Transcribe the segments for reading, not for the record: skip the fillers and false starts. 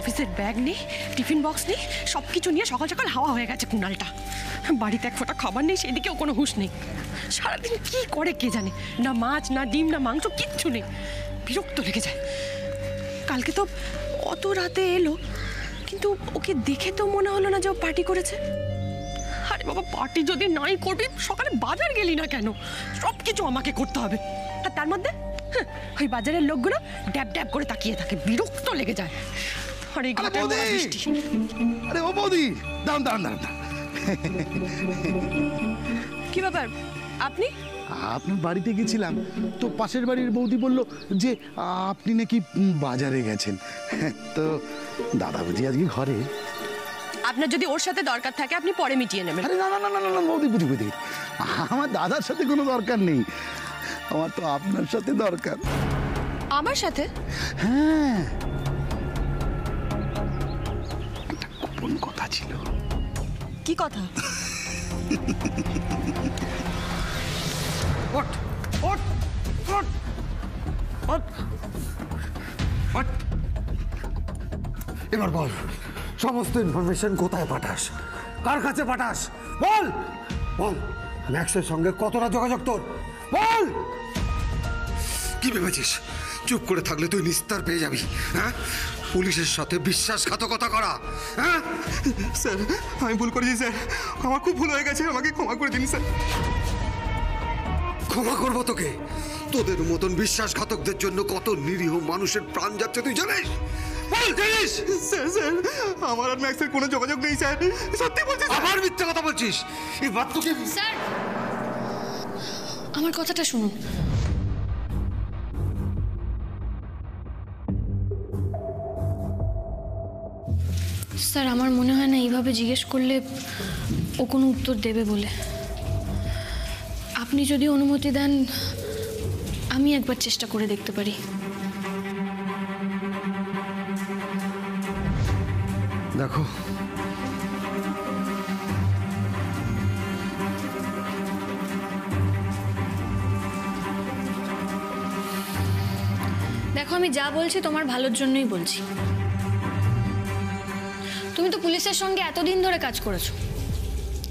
অফিসের ব্যাগ নেই, tiffin box নেই, সব কিছু নিয়ে সকাল সকাল হাওয়া হয়ে গেছে কুণালটা। বাড়িতে এক ফোঁটা খাবার নেই, সেদিকেও কোনো হুঁশ নেই। সারাদিন কি করে কে জানে, না মাছ না ডিম না মাংস, কিচ্ছু নেই। বিরক্ত লেগে যায়। কালকে তো অত রাতে এলো, কিন্তু ওকে দেখে তো মনে হলো না যে ও পার্টি করেছে। আরে বাবা, পার্টি যদি নাই করবি সকালে বাজার গেলি না কেন? সব কিছু আমাকে করতে হবে। আর তার মধ্যে ওই বাজারের লোকগুলো ড্যাব ড্যাব করে তাকিয়ে থাকে, বিরক্ত লেগে যায়। আরে আরে ও বৌদি, দাঁড়ান দাঁড়ান দাঁড়ান। কি ব্যাপার, আপনি? আপনার বাড়িতে গেছিলাম তো পাশের বাড়ির বৌদি বলল যে আপনি নাকি বাজারে গেছেন। তো দাদা বুঝি আজকে ঘরে? আপনার যদি ওর সাথে দরকার থাকে আপনি পরে মিটিয়ে নেবেন। আরে না না না না না বৌদি, বুঝি বুঝি, আমার দাদার সাথে কোনো দরকার নেই, আমার তো আপনার সাথে দরকার। আমার সাথে? হ্যাঁ, একটা গোপন কথা ছিল। কি কথা? এবার বল, সমস্ত ইনফরমেশন কোথায় পাঠাস, কার কাছে পাঠাস? বল বল, ম্যাক্সের সঙ্গে কতটা যোগাযোগ তোর? বল। কি ভেবেছিস চুপ করে থাকলে তুই নিস্তার পেয়ে যাবি? হ্যাঁ, পুলিশের সাথে বিশ্বাসঘাতকতা করা? হ্যাঁ স্যার, আমি ভুল করেছি স্যার, আমার খুব ভুল হয়ে গেছে, আমাকে ক্ষমা করে দিন স্যার। ক্ষমা করবো তোকে? তোদের মতন বিশ্বাসঘাতকদের জন্য কত নিরীহ মানুষের প্রাণ যাচ্ছে তুই জানিস? বল, জানিস? স্যার স্যার, আমার আর ম্যাক্সের কোনো যোগাযোগ নেই স্যার, সত্যি বলছি। আবার মিথ্যা কথা বলছিস? এই বাদ তোকে। স্যার, আমার কথাটা শুনুন। স্যার, আমার মনে হয় না এইভাবে জিজ্ঞেস করলে ও কোনো উত্তর দেবে বলে। আপনি যদি অনুমতি দেন আমি একবার চেষ্টা করে দেখতে পারি। দেখো, দেখো, আমি যা বলছি তোমার ভালোর জন্যই বলছি। তুমি তো পুলিশের সঙ্গে এতদিন ধরে কাজ করেছো,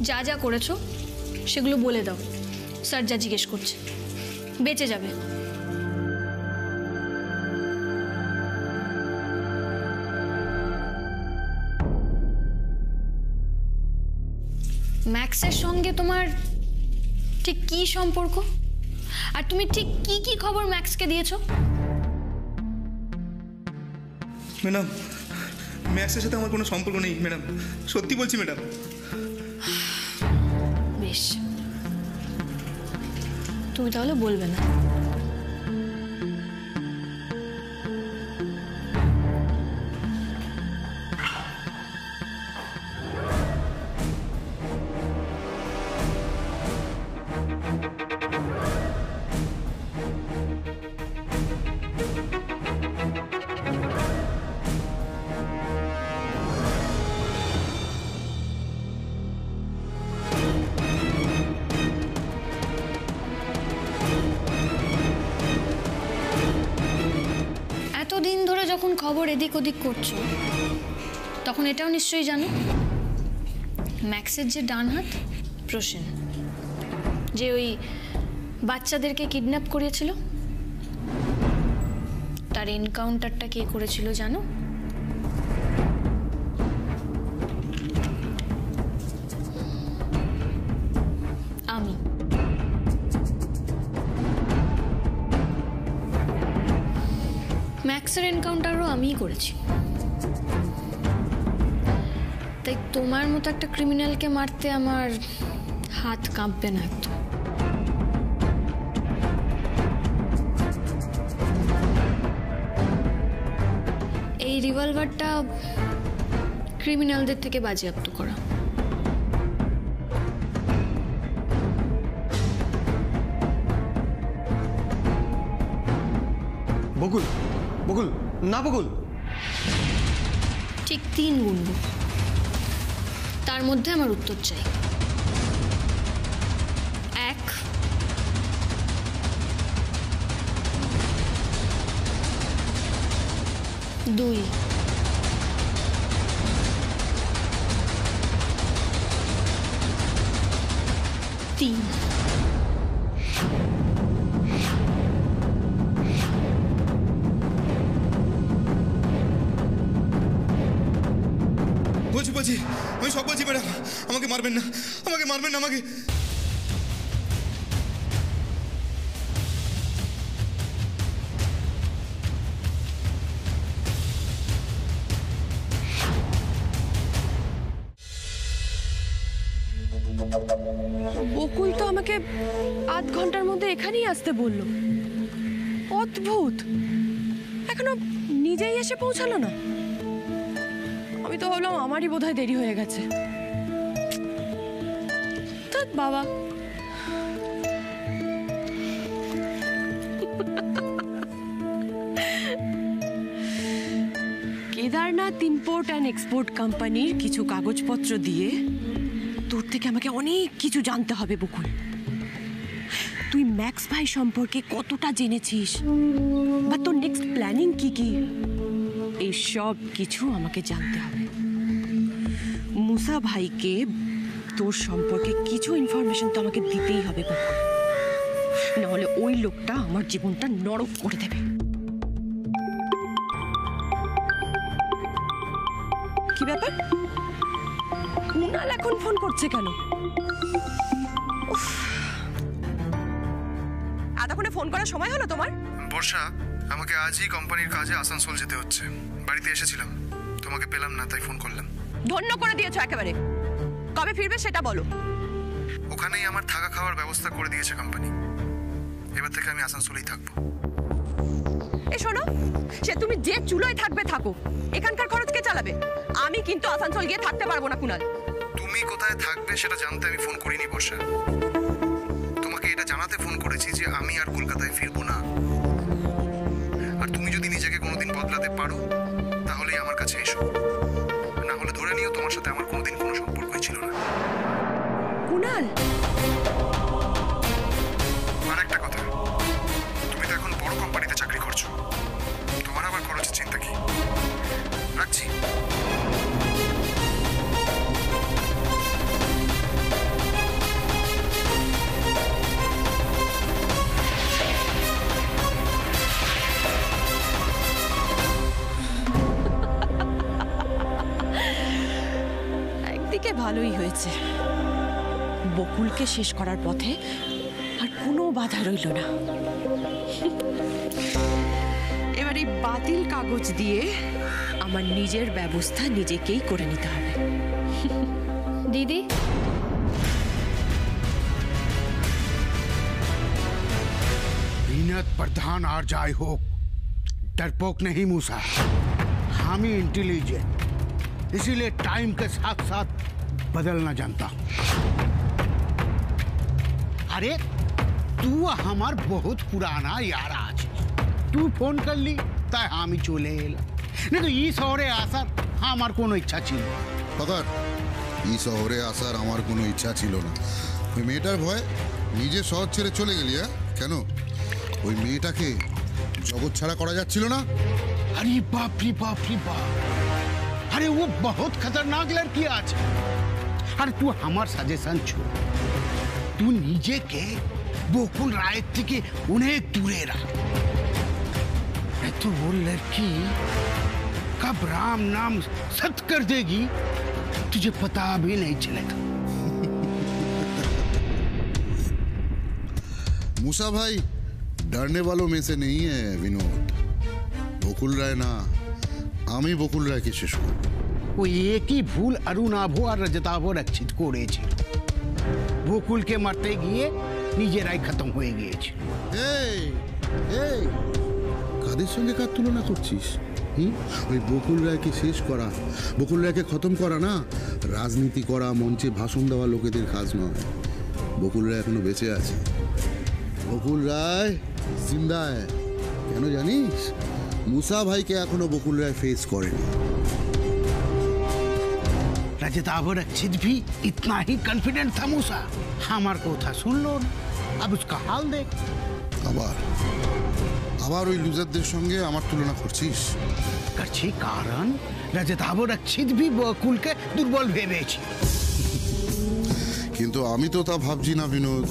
যা যা করেছো সেগুলো বলে দাও। স্যার যা জিজ্ঞেস করছে, বেঁচে যাবে। ম্যাক্সের সঙ্গে তোমার ঠিক কি সম্পর্ক, আর তুমি ঠিক কি কি খবর ম্যাক্সকে দিয়েছো? ম্যাডাম, ম্যাক্সের সাথে আমার কোনো সম্পর্ক নেই ম্যাডাম, সত্যি বলছি ম্যাডাম। বেশ, তুমি তাহলে বলবে না। এতদিন ধরে যখন খবর এদিক ওদিক করছো তখন এটাও নিশ্চয়ই জানো ম্যাক্সের যে ডান হাত প্রসেন, যে ওই বাচ্চাদেরকে কিডন্যাপ করিয়েছিল, তার এনকাউন্টারটা কে করেছিল জানো? আমি। ম্যাক্সের এনকাউন্টারও আমিই করেছি। তাই তোমার মতো একটা ক্রিমিনালকে মারতে আমার হাত কাঁপবে না একদম। এই রিভলভারটা ক্রিমিনালদের থেকে বাজেয়াপ্ত করা। বকুল, বকুল, না বকুল। ঠিক 3 গুনব, তার মধ্যে আমার উত্তর চাই। 1, 2, 3। বলছি আমি সব বলছি ম্যাডাম, আমাকে মারবেন না, আমাকে মারবেন না, আমাকে। বকুল তো আমাকে আধ ঘন্টার মধ্যে এখানেই আসতে বললো। অদ্ভুত, এখনো নিজেই এসে পৌঁছালো না। আমি তো ভাবলাম আমারই বোধহয় দেরি হয়ে গেছে। ধ্যাৎ বাবা, কেদারনাথ ইম্পোর্ট অ্যান্ড এক্সপোর্ট কোম্পানির কিছু কাগজপত্র দিয়ে তোর থেকে আমাকে অনেক কিছু জানতে হবে বকুল। তুই ম্যাক্স ভাই সম্পর্কে কতটা জেনেছিস, বা তোর নেক্সট প্ল্যানিং কি কি, এই সব কিছু আমাকে জানতে হবে। মুসা ভাইকে তোর সম্পর্কে কিছু ইনফরমেশন তো আমাকে দিতেই হবে বকুল, না হলে ওই লোকটা আমার জীবনটা নরক করে দেবে। কি ব্যাপার, কুনাল এখন ফোন করছে কেন? এতক্ষণে ফোন করার সময় হলো তোমার? বর্ষা, আমাকে আজই কোম্পানির কাজে আসানসোল যেতে হচ্ছে। বাড়িতে এসেছিলাম, তোমাকে পেলাম না, তাই ফোন করলাম। ধন্য করে দিয়েছো একেবারে। কবে ফিরবে সেটা বলো। ওখানেই আমার থাকা খাওয়ার ব্যবস্থা করে দিয়েছে কোম্পানি। এবার থেকে আমি আসানসোলেই থাকবো। এ শোনো, সে তুমি যে চুলোয় থাকবে থাকো, এখানকার খরচ কে চালাবে? আমি কিন্তু আসানসোল গিয়ে থাকতে পারবো না কুনাল। তুমি কোথায় থাকবে সেটা জানতে আমি ফোন করিনি বর্ষা, তোমাকে এটা জানাতে ফোন করেছি যে আমি আর কলকাতায় ফিরবো না। আর তুমি যদি নিজেকে কোনোদিন বদলাতে পারো তাহলেই আমার কাছে এসো, না হলে ধরে নিও তোমার সাথে আমার কোনোদিন কোনো সম্পর্কই ছিল না। কুনাল, আর একটা কথা, তুমি তো এখন বড় কোম্পানিতে চাকরি করছো, তোমার আবার খরচের চিন্তা কি? রাখছি। একদিকে ভালোই হয়েছে, বকুলকে শেষ করার পথে আর কোনো বাধা রইল না। এবার এই বাতিল কাগজ দিয়ে আমার নিজের ব্যবস্থা নিজেকেই করে নিতে হবে। দিদি, बीनत प्रधान और जाय हो, डरपोक नहीं मूसा। हम ही इंटेलिजेंट, इसीलिए टाइम के साथ साथ बदलना जानता हूं। अरे तू हमार बहुत पुराना यार, आज तू फोन कर ली তাই আমি চলে এলাম, না তো এই শহরে আসার আমার কোনো ইচ্ছা ছিল না। ফাদার, এই শহরে আসার আমার কোনো ইচ্ছা ছিল না। ওই মেয়েটার ভয় নিজের শহর ছেড়ে চলে গেলি? কেন? ওই মেয়েটাকে জগৎ ছাড়া করা যাচ্ছিল না? अरे बाप रे बाप रे बाप, अरे वो बहुत खतरनाक लड़की आज। अरे तू हमार सजेशन छोड़, तू नीचे के बकुल राय থেকে অনেক দূরে रह। तो वो लड़की कब राम नाम सत कर देगी तुझे पता भी नहीं चलेगा। मूसा भाई डरने वालों में से नहीं है विनोद। বকুল রায় না, আমি বকুল রায়কে শেষ করব। वो एक ही भूल अरुण आभो और रजताभो रक्षित করেছিল, বকুলকে মারতে গিয়ে নিজেরাই খতম হয়ে গিয়েছিল। এই এই কাদের সঙ্গে কার তুলনা করছিস? ওই বকুল রায়কে শেষ করা, বকুল রায়কে খতম করা না রাজনীতি করা, মঞ্চে ভাষণ দেওয়া লোকেদের কাজ নয়। বকুল রায় এখনো বেঁচে আছে। বকুল রায় জিন্দা है। কেন জানিস? মুসা ভাইকে এখনো বকুল রায় ফেস করেনি। रजताभो रक्षित भी इतना ही कॉन्फिडेंट था मूसा, हमार কথা শুনলো না। अब उसका हाल देख। আবার ওই লুজারদের সঙ্গে আমার তুলনা করছিস? करछी कारण रजताभो रक्षित भी बकुल के दुर्बल ভেবেছে। কে কিন্তু আমি তো তা ভাবছি না বিনোদ।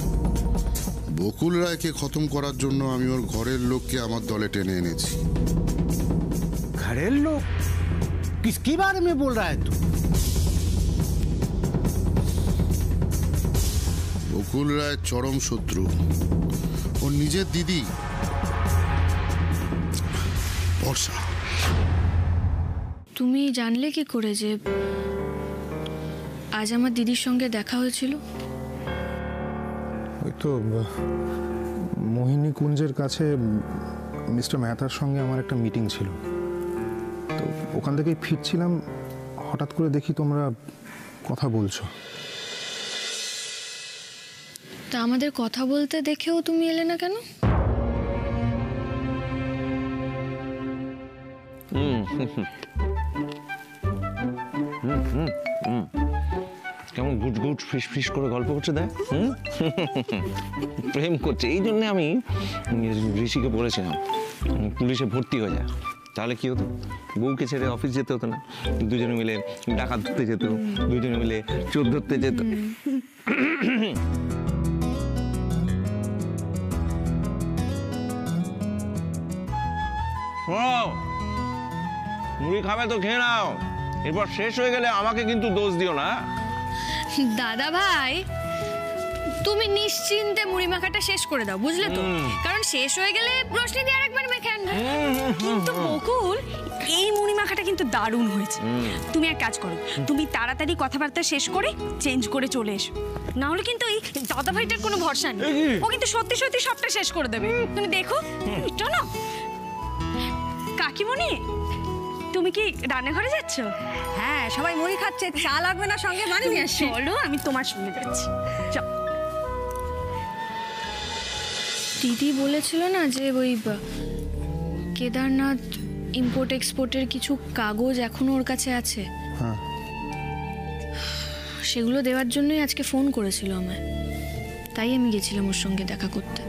বকুল রায়কে খতম করার জন্য আমি ওর ঘরের লোককে আমার দলে টেনে এনেছি। घरेल लोग किसके बारे में बोल रहा है तू? বকুল রায় চরম শত্রু ওর নিজের দিদি বর্ষা। তুমি জানলে কি করে যে আজ আমার দিদির সঙ্গে দেখা হয়েছিল? ওই তো মোহিনী কুঞ্জের কাছে মিস্টার মেহতার সঙ্গে আমার একটা মিটিং ছিল, তো ওখান থেকেই ফিরছিলাম, হঠাৎ করে দেখি তোমরা কথা বলছো। তা আমাদের কথা বলতে দেখেও তুমি এলে না কেন? কেমন গুট গুট ফিস ফিস করে গল্প করছে দেখ। প্রেম করছে, এই জন্য আমি ঋষিকে বলেছিলাম পুলিশে ভর্তি হয়ে যায়, তাহলে কি হতো, বউকে ছেড়ে অফিস যেতে হতো না, দুজনে মিলে ডাকাত ধরতে যেত, দুজনে মিলে চোর ধরতে যেত। মুড়ি খাবে তো খেয়ে নাও, এরপর শেষ হয়ে গেলে আমাকে কিন্তু দোষ দিও না। দাদা ভাই, তুমি নিশ্চিন্তে মুড়ি মাখাটা শেষ করে দাও, বুঝলে তো? কারণ শেষ হয়ে গেলে রোশনি দিয়ে আরেকবার মেখে আনবে। কিন্তু বকুল, এই মুড়ি মাখাটা কিন্তু দারুণ হয়েছে। তুমি এক কাজ করো, তুমি তাড়াতাড়ি কথাবার্তা শেষ করে চেঞ্জ করে চলে এসো, না হলে কিন্তু এই দাদা ভাইটার কোনো ভরসা নেই, ও কিন্তু সত্যি সত্যি সবটা শেষ করে দেবে। তুমি দেখো, চলো। কাকিমণি, তুমি কি রান্নাঘরে যাচ্ছ? হ্যাঁ, সবাই মুড়ি খাচ্ছে, চা লাগবে না সঙ্গে বানিয়ে নিয়ে আসছি। চলো, আমি তোমার সঙ্গে যাচ্ছি। চল। দিদি বলেছিল না যে ওই কেদারনাথ ইম্পোর্ট এক্সপোর্টের কিছু কাগজ এখনো ওর কাছে আছে, হ্যাঁ, সেগুলো দেওয়ার জন্যই আজকে ফোন করেছিল আমায়, তাই আমি গেছিলাম ওর সঙ্গে দেখা করতে।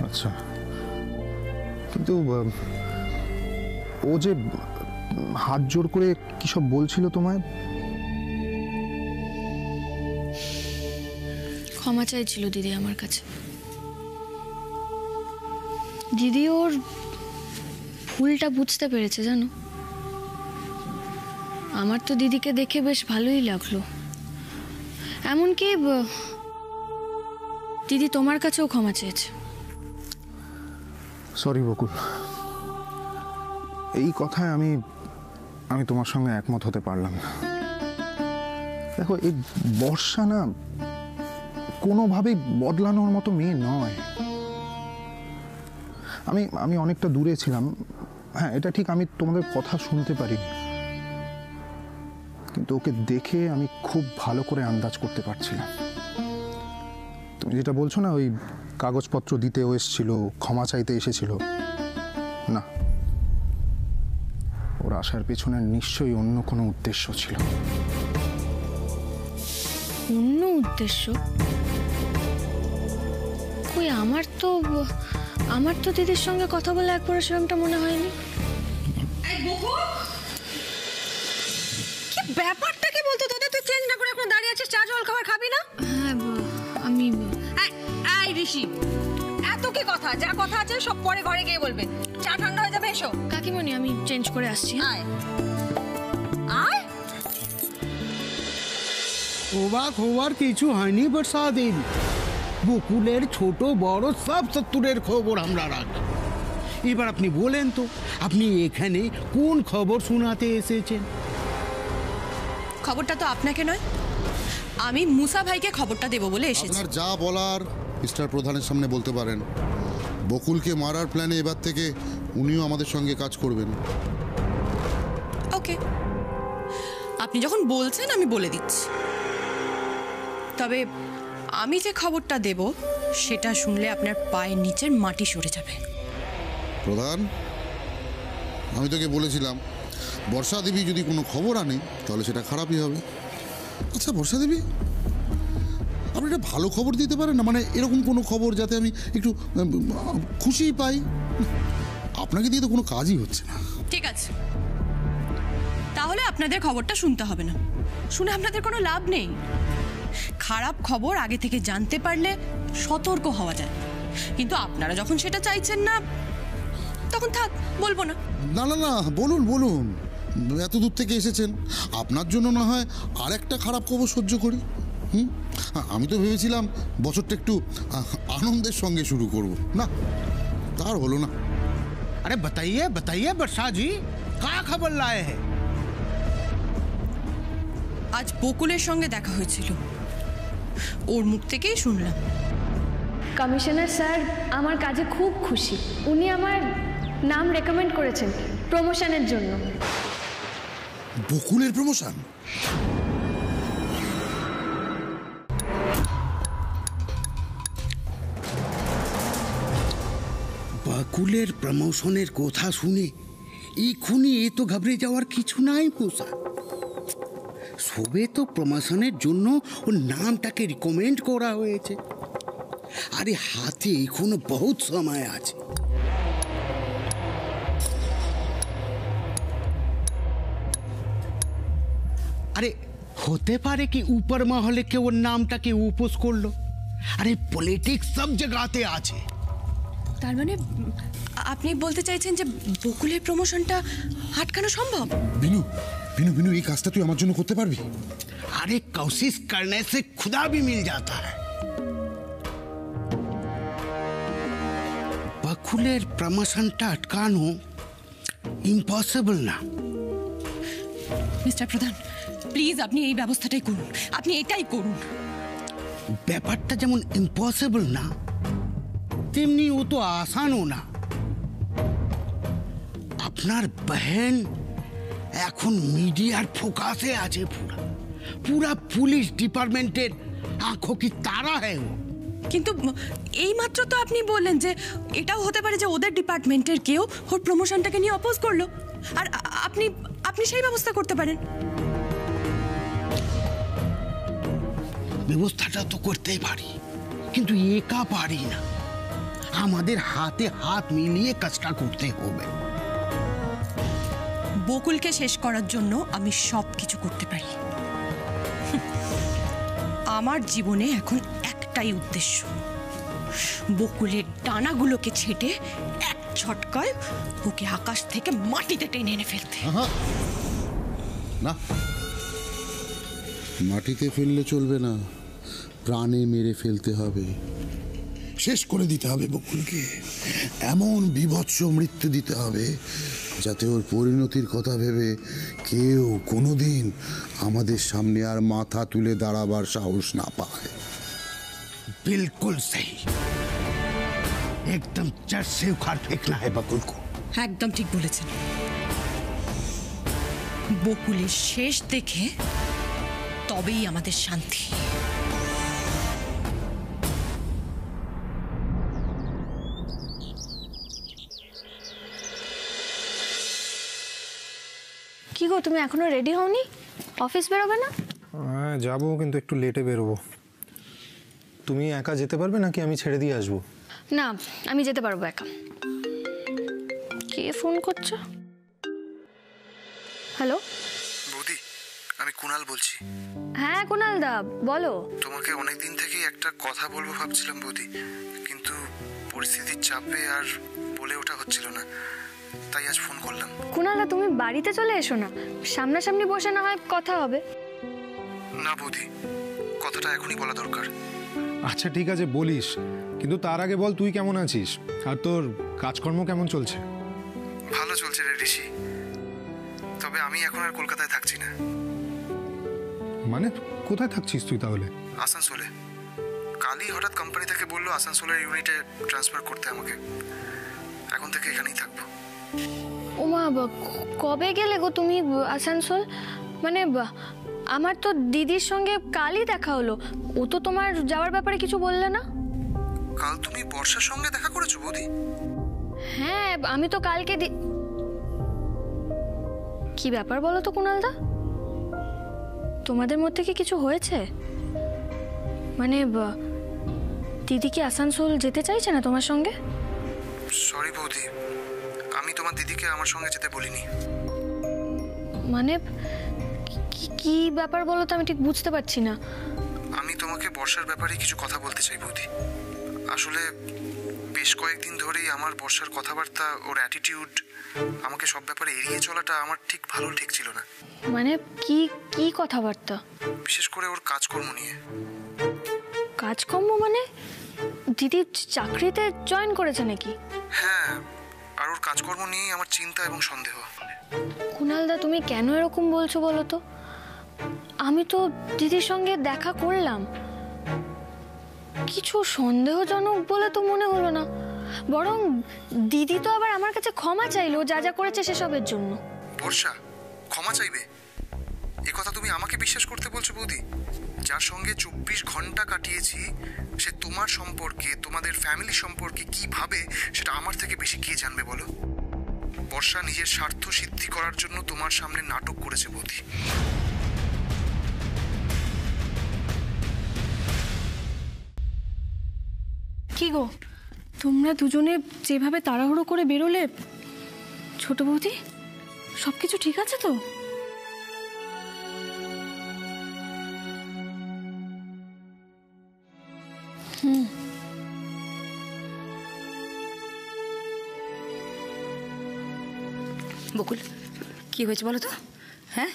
আচ্ছা, কিন্তু ও যে হাত জোর করে কি সব বলছিল তোমায়? ক্ষমা চাইছিল দিদি আমার কাছে। দিদি ওর ভুলটা বুঝতে পেরেছে, জানো। আমার তো দিদিকে দেখে বেশ ভালোই লাগলো, এমনকি দিদি তোমার কাছেও ক্ষমা চেয়েছে। সরি বকুল, এই কথায় আমি তোমার সঙ্গে একমত হতে পারলাম না। দেখো, এই বর্ষা না কোনোভাবেই বদলানোর মতো মেয়ে নয়। আমি অনেকটা দূরে ছিলাম, হ্যাঁ এটা ঠিক, আমি তোমাদের কথা শুনতে পারিনি, কিন্তু ওকে দেখে আমি খুব ভালো করে আন্দাজ করতে পারছিলাম। তুমি যেটা বলছো না, ওই কাগজপত্র দিতেও এসেছিল, ক্ষমা চাইতে এসেছিল, না, ওর আসার পেছনে নিশ্চয়ই অন্য কোনো উদ্দেশ্য ছিল। অন্য উদ্দেশ্য? কই, আমার তো দিদির সঙ্গে কথা বলে একবার সেরকমটা মনে হয়নি। কি ব্যাপারটা কি বলতো তোদের? তুই চেঞ্জ না করে এখন দাঁড়িয়ে আছিস, চা জল খাবার খাবি না? হ্যাঁ, আমি এই ঋষি, এত কি কথা? যা কথা আছে সব পরে ঘরে গিয়ে বলবে, চা ঠান্ডা হয়ে যাবে। এসো কাকিমণি, আমি চেঞ্জ করে আসছি। আয় আয়। অবাক হওয়ার কিছু হয়নি বর্ষা দেবী, বকুলের ছোট বড় সব শত্রুরের খবর আমরা রাখি। এবার আপনি বলেন তো, আপনি এখানে কোন খবর শোনাতে এসেছেন? খবরটা তো আপনাকে নয়, আমি মুসা ভাইকে খবরটা দেবো বলে এসেছি। আপনার যা বলার মিস্টার প্রধানের সামনে বলতে পারেন। বকুলকে মারার প্ল্যানে এবার থেকে উনিও আমাদের সঙ্গে কাজ করবেন। ওকে, আপনি যখন বলছেন আমি বলে দিচ্ছি। তবে আমি যে খবরটা দেব সেটা শুনলে আপনার পায়ের নিচের মাটি সরে যাবে। প্রধান, আমি তোকে বলেছিলাম বর্ষা দেবী যদি কোনো খবর আনে তাহলে সেটা খারাপই হবে। আচ্ছা বর্ষা দেবী, আপনি একটা ভালো খবর দিতে পারেন না? মানে এরকম কোনো খবর যাতে আমি একটু খুশি পাই। আপনাকে দিয়ে তো কোনো কাজই হচ্ছে না। ঠিক আছে, তাহলে আপনাদের খবরটা শুনতে হবে না, শুনে আপনাদের কোনো লাভ নেই। খারাপ খবর আগে থেকে জানতে পারলে সতর্ক হওয়া যায়, কিন্তু আপনারা যখন সেটা চাইছেন না তখন থাক, বলবো না। না না না, বলুন বলুন, এত দূর থেকে এসেছেন, আপনার জন্য না হয় আর একটা খারাপ খবর সহ্য করি। আমি তো ভেবেছিলাম বছরটা একটু আনন্দের সঙ্গে শুরু করব, না তার হলো না। अरे बताइए बताइए वर्षा जी, क्या खबर लाए हैं? আজ বকুলের সঙ্গে দেখা হয়েছিল, ওর মুখ থেকেই শুনলাম। কমিশনার স্যার আমার কাজে খুব খুশি। উনি আমার নাম রেকমেন্ড করেছেন প্রমোশনের জন্য। বকুলের প্রমোশন? বকুলের প্রমোশনের কথা শুনে এক্ষুনি এ তো ঘাবড়ে যাওয়ার কিছু নাই পোষা। সবে তো প্রমোশনের জন্য ওর নামটাকে রিকমেন্ড করা হয়েছে, আরে হাতে এখনো বহুত সময় আছে। আরে হতে পারে কি উপর মহলে কেউ ওর নামটাকে উপোস করলো। আরে পলিটিক্স সব জায়গাতে আছে। তার মানে আপনি বলতে চাইছেন যে বকুলের প্রমোশনটা আটকানো সম্ভব? বিনু বিনু বিনু, এই কাজটা তুই আমার জন্য করতে পারবি? अरे कोशिश करने से खुदा भी मिल जाता है। बकुलेर प्रमोशनটা আটকানো ইম্পসিবল না। মিস্টার প্রধান, প্লিজ আপনি এই ব্যবস্থাটাই করুন, আপনি এটাই করুন। ব্যাপারটা যেমন ইম্পসিবল না, তেমনি ও তো আসানও না। আপনার বহন এখন মিডিয়ার ফোকাসে আছে, पूरा पुलिस डिपार्टमेंटेर आंखों की तारा है वो। কিন্তু এই মাত্র তো আপনি বললেন যে এটাও হতে পারে যে ওদের ডিপার্টমেন্টের কেউ ওর প্রমোশনটাকে নিয়ে অপোজ করলো, আর আপনি আপনি সেই ব্যবস্থা করতে পারেন। ব্যবস্থাটা তো করতেই পারি, কিন্তু একা পারি না, আমাদের হাতে হাত মিলিয়ে কাজটা করতে হবে। বকুলকে শেষ করার জন্য আমি সব কিছু করতে পারি। আমার জীবনে এখন একটাই উদ্দেশ্য, বকুলের ডানাগুলোকে ছেটে এক ঝটকায় ওকে আকাশ থেকে মাটিতে টেনে এনে ফেলতে। না, মাটিতে ফেললে চলবে না, প্রাণে মেরে ফেলতে হবে, শেষ করে দিতে হবে বকুলকে, এমন বীভৎস মৃত্যু দিতে হবে যাতে ওর পরিণতির কথা ভেবে কেউ কোনোদিন আমাদের সামনে আর মাথা তুলে দাঁড়াবার সাহস না পায়। बिल्कुल सही, एकदम जड़ से उखाड़ फेंकना है बकुल को। একদম ঠিক বলেছেন। বকুলের শেষ দেখে তবেই আমাদের শান্তি। কি গো, তুমি এখনো রেডি হওনি? অফিস বেরোবে না? হ্যাঁ যাবো, কিন্তু একটু লেটে বেরোবো। তুমি একা যেতে পারবে নাকি আমি ছেড়ে দিয়ে আসবো? না, আমি যেতে পারবো একা। কে ফোন করছো? হ্যালো বৌদি, আমি কুণাল বলছি। হ্যাঁ কুণাল দা, বলো। তোমাকে অনেকদিন থেকেই একটা কথা বলবো ভাবছিলাম বৌদি, কিন্তু পরিস্থিতির চাপে আর বলে ওঠা হচ্ছিল না, তাই আজ ফোন করলাম। কুণাল দা, তুমি বাড়িতে চলে এসো না, সামনাসামনি বসে না হয় কথা হবে। না বৌদি, কথাটা এখনই বলা দরকার। আচ্ছা ঠিক আছে বলিস, কিন্তু তার আগে বল তুই কেমন আছিস আর তোর কাজকর্ম কেমন চলছে? ভালো চলছে রে ঋষি, তবে আমি এখন আর কলকাতায় থাকছি না। মানে কোথায় থাকছিস তুই তাহলে? আসানসোলে। কালই হঠাৎ কোম্পানি থেকে বললো আসানসোলের ইউনিটে ট্রান্সফার করতে আমাকে, এখন থেকে এখানেই থাকবো। ওমা, কবে গেলে গো তুমি আসানসোল? মানে আমার তো দিদির সঙ্গে কালই দেখা হলো, ও তো তোমার যাওয়ার ব্যাপারে কিছু বললে না। কাল তুমি বর্ষার সঙ্গে দেখা করেছো বৌদি? হ্যাঁ, আমি তো কালকে কি ব্যাপার বলো তো কুণালদা, তোমাদের মধ্যে কি কিছু হয়েছে? মানে দিদি কি আসানসোল যেতে চাইছে না তোমার সঙ্গে? সরি বৌদি, আমি তোমার দিদিকে আমার সঙ্গে যেতে বলিনি। মানে কি ব্যাপার বলো তো, আমি ঠিক বুঝতে পারছি না। আমি আমি তোমাকে বর্ষার ব্যাপারে কিছু কথা বলতে চাই বৌদি। আসলে বেশ কয়েকদিন ধরেই আমার বর্ষার কথাবার্তা, ওর অ্যাটিটিউড, আমাকে সব ব্যাপারে এড়িয়ে চলাটা আমার ঠিক ভালো ঠেকছিল না। মানে কি কি কথাবার্তা? বিশেষ করে ওর কাজকর্ম নিয়ে। কাজকর্ম মানে দিদি চাকরিতে জয়েন করেছে নাকি? হ্যাঁ, আর ওর কাজকর্ম নিয়েই আমার চিন্তা এবং সন্দেহ। কুণালদা, তুমি কেন এরকম বলছো বলো তো? আমি তো দিদির সঙ্গে দেখা করলাম, কিছু সন্দেহজনক বলে তো মনে হলো না। বরং দিদি তো আবার আমার কাছে ক্ষমা চাইলো যা যা করেছে সেসবের জন্য। বর্ষা ক্ষমা চাইবে? এ কথা তুমি আমাকে বিশ্বাস করতে বলছো বৌদি? যার সঙ্গে 24 ঘন্টা কাটিয়েছি, সে তোমার সম্পর্কে, তোমাদের ফ্যামিলি সম্পর্কে কি ভাবে সেটা আমার থেকে বেশি কে জানবে বলো? বর্ষা নিজের স্বার্থ সিদ্ধি করার জন্য তোমার সামনে নাটক করেছে বৌদি। কি গো, তোমরা দুজনে যেভাবে তাড়াহুড়ো করে বেরোলে, ছোট বৌদি সবকিছু ঠিক আছে তো? বকুল, কি হয়েছে বলো তো? হ্যাঁ,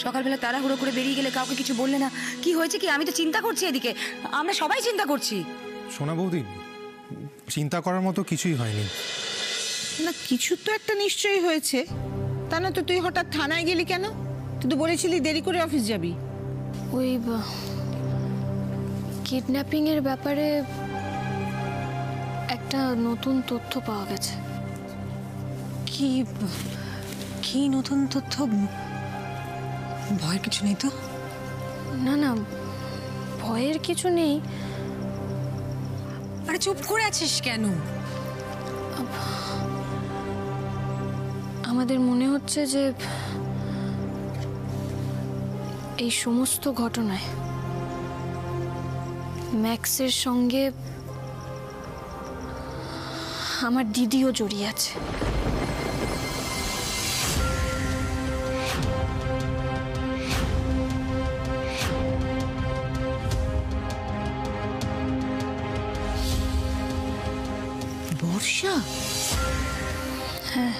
সকালবেলা তাড়াহুড়ো করে বেরিয়ে গেলে, কাউকে কিছু বললে না। কি হয়েছে কি? আমি তো চিন্তা করছি, এদিকে আমরা সবাই চিন্তা করছি। সোনা বৌদি, চিন্তা করার মতো কিছুই হয়নি। না, কিছু তো একটা নিশ্চয়ই হয়েছে। তা না তো তুই হঠাৎ থানায় গেলি কেন? তুই তো বলেছিলি দেরি করে অফিস যাবি। ওই কিডন্যাপিং এর ব্যাপারে একটা নতুন তথ্য পাওয়া গেছে। কি কি নতুন তথ্য? ভয়ের কিছু নেই তো? না না, ভয়ের কিছু নেই। আরে চুপ করে আছিস কেন? আমাদের মনে হচ্ছে যে এই সমস্ত ঘটনায় ম্যাক্সের সঙ্গে আমার দিদিও জড়িয়ে আছে। বর্ষা? হ্যাঁ,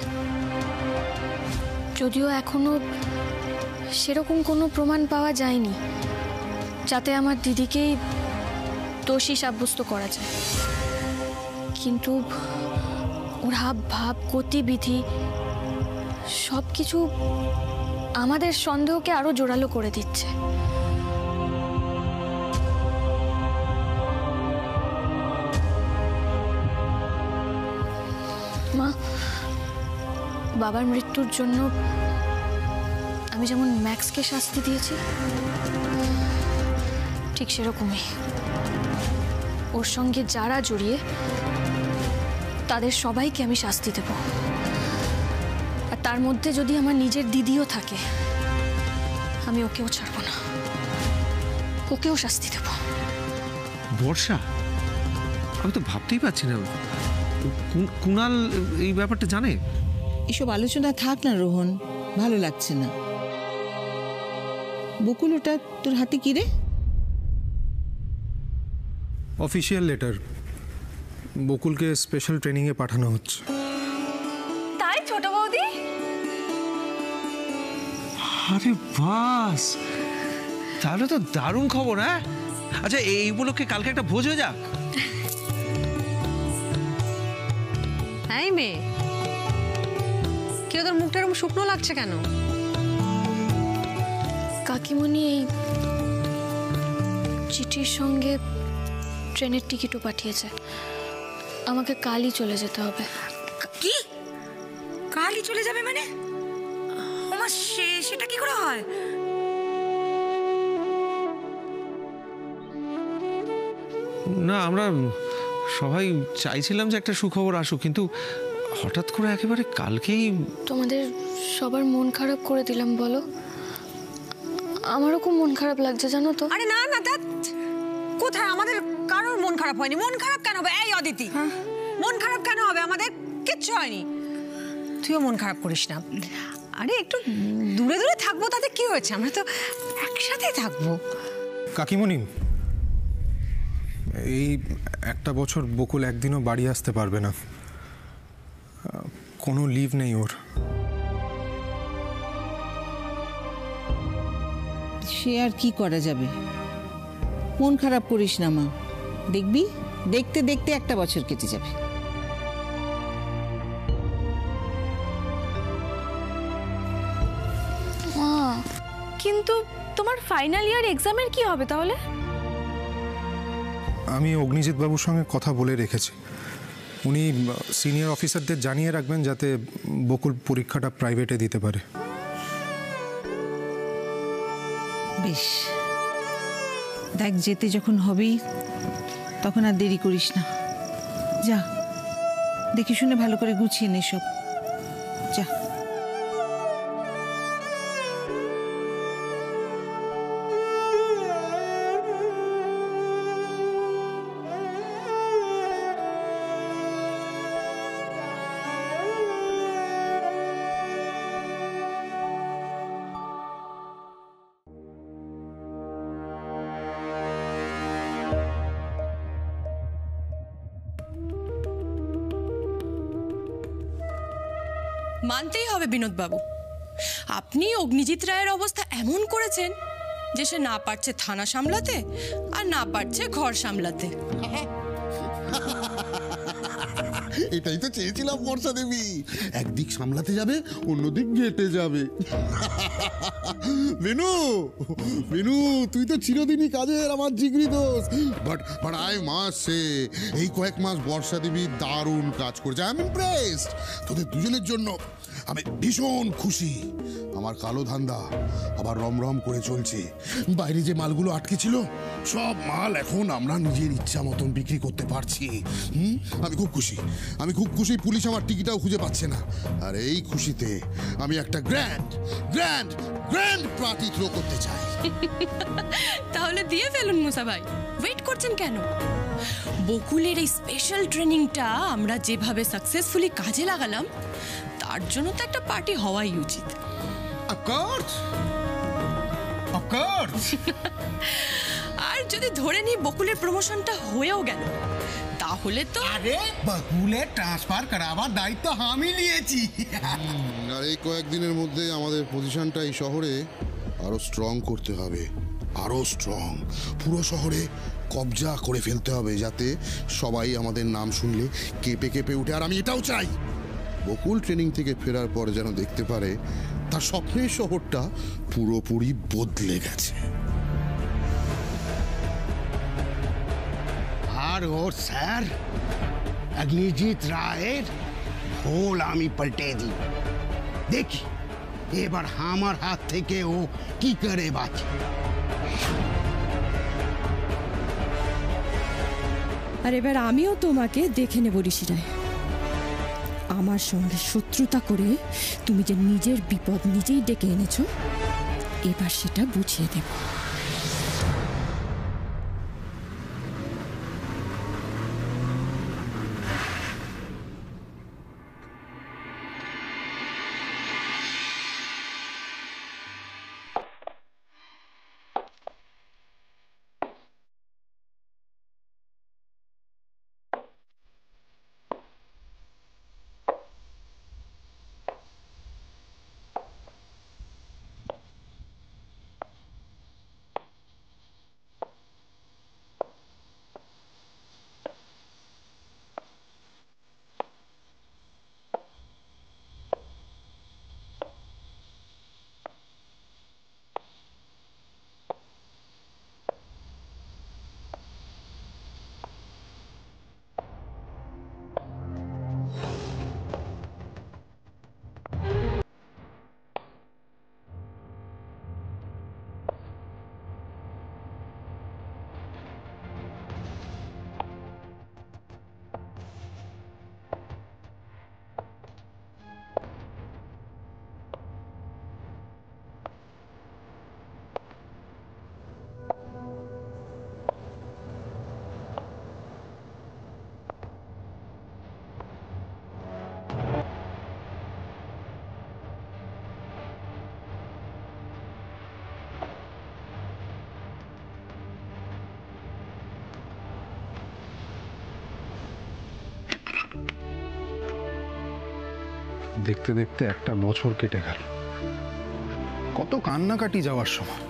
যদিও এখনো সেরকম কোনো প্রমাণ পাওয়া যায়নি যাতে আমার দিদিকেই দোষী সাব্যস্ত করা যায়, কিন্তু ওর হাব ভাব, গতিবিধি সব কিছু আমাদের সন্দেহকে আরো জোরালো করে দিচ্ছে। মা, বাবার মৃত্যুর জন্য আমি যেমন ম্যাক্সকে শাস্তি দিয়েছি, ঠিক সেরকমই ওর সঙ্গে যারা জড়িয়ে তাদের সবাইকে আমি শাস্তি দেব। আর তার মধ্যে যদি আমার নিজের দিদিও থাকে, আমি ওকেও ছাড়বো না, ওকেও শাস্তি দেব। বর্ষা, আমি তো ভাবতেই পারছি না কুণাল এই ব্যাপারটা জানে। এসব আলোচনা থাক না রোহন, ভালো লাগছে না। বকুল, ওটা তোর হাতে কি রে? Official letter. বকুলকে স্পেশাল ট্রেনিংয়ে পাঠানো হচ্ছে। তাই ছোট বৌদি? আরে বাস, তাহলে তো দারুণ খবর। হ্যাঁ, আচ্ছা, এই উপলক্ষে কালকে একটা ভোজ হয়ে যাক। এই মেয়ে, কেউ তোর মুখটা এরকম শুকনো লাগছে কেন? কাকিমণি এই চিঠির সঙ্গে ট্রেনের টিকিটও পাঠিয়েছে। আমাকে কালই চলে যেতে হবে। কি? কালই চলে যাবে মানে? ওমা, সেটা কি করে হয়? না, আমরা সবাই চাইছিলাম যে একটা সুখবর আসুক, কিন্তু হঠাৎ করে একেবারে কালকেই। তোমাদের সবার মন খারাপ করে দিলাম বলো? আমারও খুব মন খারাপ লাগছে জানো তো। আরে না না, কোথায়? আমাদের কারোর মন খারাপ হয়নি। মন খারাপ কেন হবে? এই অদিতি, মন খারাপ কেন হবে? আমাদের কিচ্ছু হয়নি। তুইও মন খারাপ করিস না। আরে একটু দূরে দূরে থাকবো, তাতে কি হয়েছে? আমরা তো একসাথে থাকবো। কাকিমণি, এই একটা বছর বকুল একদিনও বাড়ি আসতে পারবে না, কোনো লিভ নেই ওর। সে আর কি করা যাবে, মন খারাপ করিস না মা, দেখবি দেখতে দেখতে একটা বছর কেটে যাবে। কিন্তু তোমার ফাইনাল ইয়ার এক্সামের কি হবে তাহলে? আমি অগ্নিজিৎ বাবুর সঙ্গে কথা বলে রেখেছি, উনি সিনিয়র অফিসারদের জানিয়ে রাখবেন যাতে বকুল পরীক্ষাটা প্রাইভেটে দিতে পারে। বেশ, দেখ যেতে যখন হবেই তখন আর দেরি করিস না, যা দেখে শুনে ভালো করে গুছিয়ে নে সব, যা। মানতেই হবে বিনোদবাবু, আপনি অগ্নিজিৎ রায়ের অবস্থা এমন করেছেন যে সে না পারছে থানা সামলাতে আর না পারছে ঘর সামলাতে। এটাই তো চেয়েছিলাম বর্ষা দেবী, একদিক সামলাতে যাবে অন্যদিক ঘেটে যাবে। বেনু বেনু, তুই তো চিরদিনই কাজের আমার জিগরি দোষ, বাট আই মাস্ট সে এই কয়েক মাস বর্ষা দেবী দারুণ কাজ করেছে। I am impressed. তোদের দুজনের জন্য আমি ভীষণ খুশি। আমার কালো ধান্দা আবার রমরম করে চলছে। বাইরে যে মালগুলো আটকে ছিল সব মাল এখন আমরা নিজের ইচ্ছা মতন বিক্রি করতে পারছি। আমি খুব খুশি, আমি খুব খুশি। পুলিশ আমার টিকিটাও খুঁজে পাচ্ছে না। আর এই খুশিতে আমি একটা grand grand grand party throw করতে চাই। তাহলে দিয়ে ফেলুন মুসা ভাই, ওয়েট করছেন কেন? বকুলের এই স্পেশাল ট্রেনিংটা আমরা যেভাবে সাকসেসফুলি কাজে লাগালাম তার জন্য তো একটা পার্টি হওয়াই উচিত। Of course. Of course. আর যদি ধরে নিই বকুলের প্রমোশনটা হয়েও গেল তাহলে তো আরে বকুলের ট্রান্সফার করাবার দায়িত্ব আমি নিয়েছি। আর এই কয়েকদিনের মধ্যে আমাদের পজিশনটা এই শহরে আরো স্ট্রং করতে হবে, আরো স্ট্রং। পুরো শহরে কবজা করে ফেলতে হবে যাতে সবাই আমাদের নাম শুনলে কেঁপে কেঁপে উঠে। আর আমি এটাও চাই বকুল ট্রেনিং থেকে ফেরার পর যেন দেখতে পারে তার স্বপ্নের শহরটা পুরোপুরি বদলে গেছে। আর ওর স্যার অগ্নিজিৎ রায়ের ভোল আমি পাল্টে দিই। দেখি এবার আমার হাত থেকে ও কি করে বাঁচে। আর এবার আমিও তোমাকে দেখে নেব ঋষি রায়। আমার সঙ্গে শত্রুতা করে তুমি যে নিজের বিপদ নিজেই ডেকে এনেছো, এবার সেটা বুঝিয়ে দেব। দেখতে দেখতে একটা বছর কেটে গেল। কত কান্নাকাটি যাওয়ার সময়,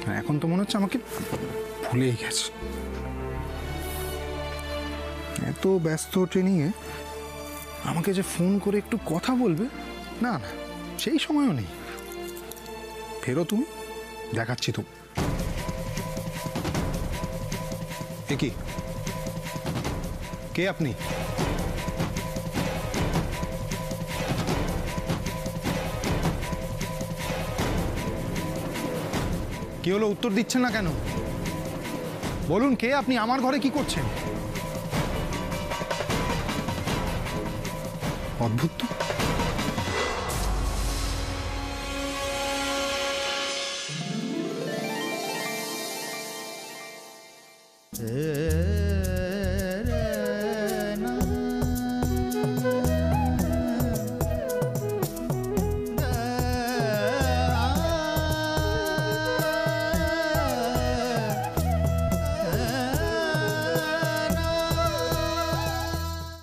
আর এখন তো মনে হচ্ছে আমাকে ভুলেই গেছে। এত ব্যস্ত ট্রেনিংয়ে আমাকে যে ফোন করে একটু কথা বলবে, না না সেই সময়ও নেই। ফেরো তুমি, দেখাচ্ছি তো। এ কি, কে আপনি? কি হলো, উত্তর দিচ্ছেন না কেন? বলুন কে আপনি, আমার ঘরে কি করছেন? অদ্ভুত তো।